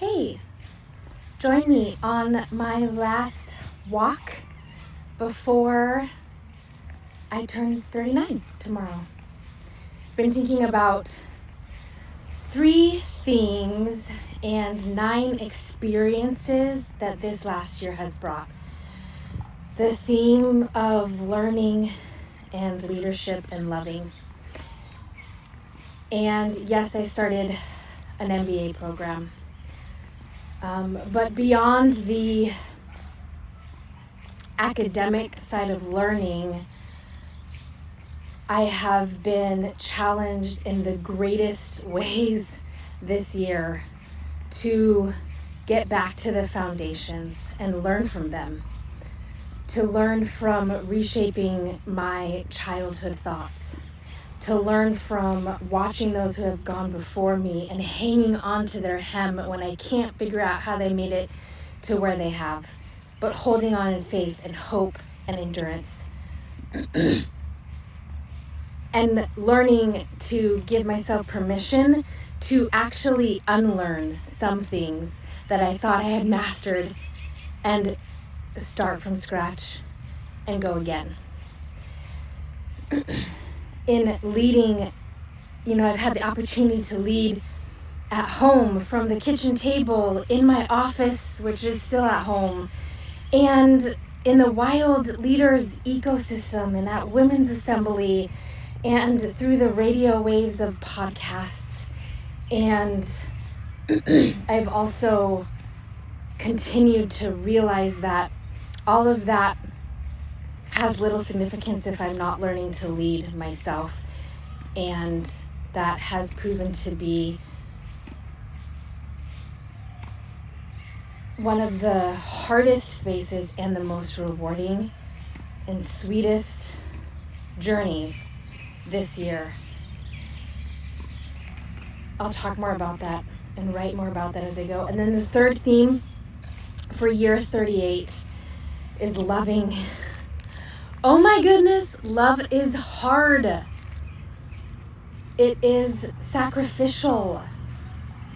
Hey, join me on my last walk before I turn 39 tomorrow. Been thinking about 3 themes and 9 experiences that this last year has brought. The theme of learning and leadership and loving. And yes, I started an MBA program. But beyond the academic side of learning, I have been challenged in the greatest ways this year to get back to the foundations and learn from them, to learn from reshaping my childhood thoughts, to learn from watching those who have gone before me and hanging on to their hem when I can't figure out how they made it to where they have, but holding on in faith and hope and endurance. And learning to give myself permission to actually unlearn some things that I thought I had mastered and start from scratch and go again. In leading, I've had the opportunity to lead at home, from the kitchen table, in my office, which is still at home, and in the Wild Leaders ecosystem and at Women's Assembly, and through the radio waves of podcasts. And I've also continued to realize that all of that has little significance if I'm not learning to lead myself. And that has proven to be one of the hardest spaces and the most rewarding and sweetest journeys this year. I'll talk more about that and write more about that as I go. And then the third theme for year 38 is loving. Oh my goodness, love is hard. It is sacrificial.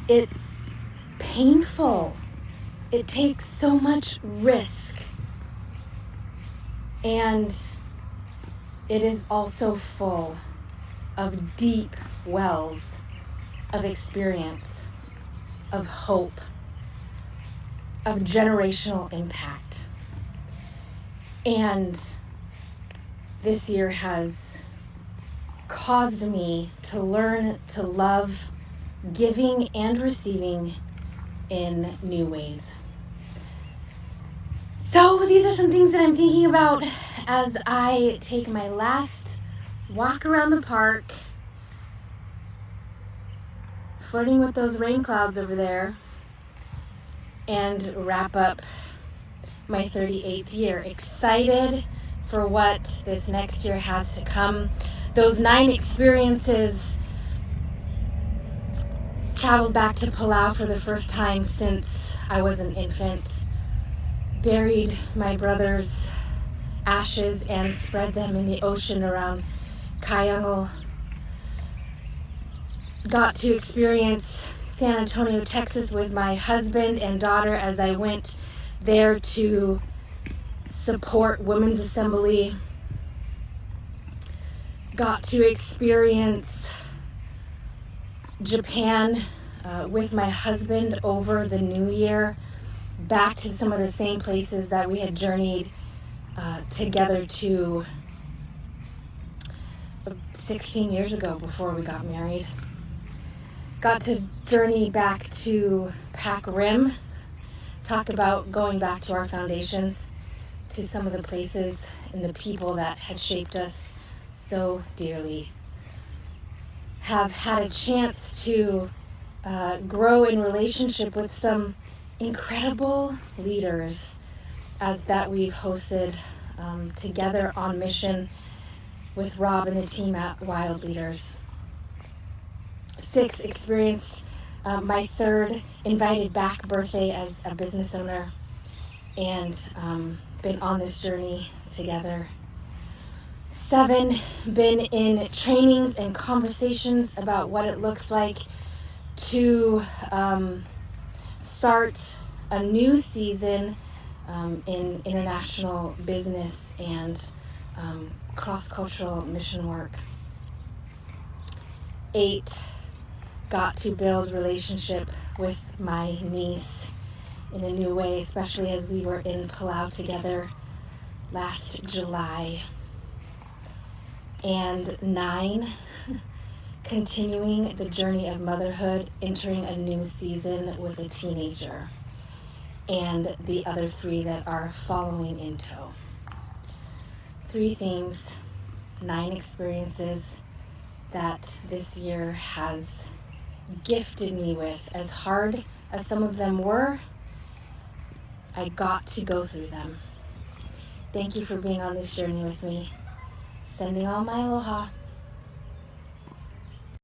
It's painful. It takes so much risk. And it is also full of deep wells of experience, of hope, of generational impact. And this year has caused me to learn to love giving and receiving in new ways. So these are some things that I'm thinking about as I take my last walk around the park, flirting with those rain clouds over there, and wrap up my 38th year. Excited for what this next year has to come. Those 9 experiences. Traveled back to Palau for the first time since I was an infant. Buried my brother's ashes and spread them in the ocean around Kayungle. Got to experience San Antonio, Texas with my husband and daughter as I went there to support Women's Assembly. Got to experience Japan with my husband over the new year, back to some of the same places that we had journeyed together to 16 years ago before we got married. Got to journey back to Pac Rim, talk about going back to our foundations, to some of the places and the people that had shaped us so dearly. Have had a chance to grow in relationship with some incredible leaders as that we've hosted together on mission with Rob and the team at Wild Leaders. 6, experienced my 3rd invited back birthday as a business owner, and been on this journey together. 7, been in trainings and conversations about what it looks like to start a new season in international business and cross-cultural mission work. 8, got to build relationship with my niece in a new way, especially as we were in Palau together last July. And 9, continuing the journey of motherhood, entering a new season with a teenager, and the other 3 that are following in tow. 3 themes, 9 experiences that this year has gifted me with. As hard as some of them were, I got to go through them. Thank you for being on this journey with me. Sending all my aloha.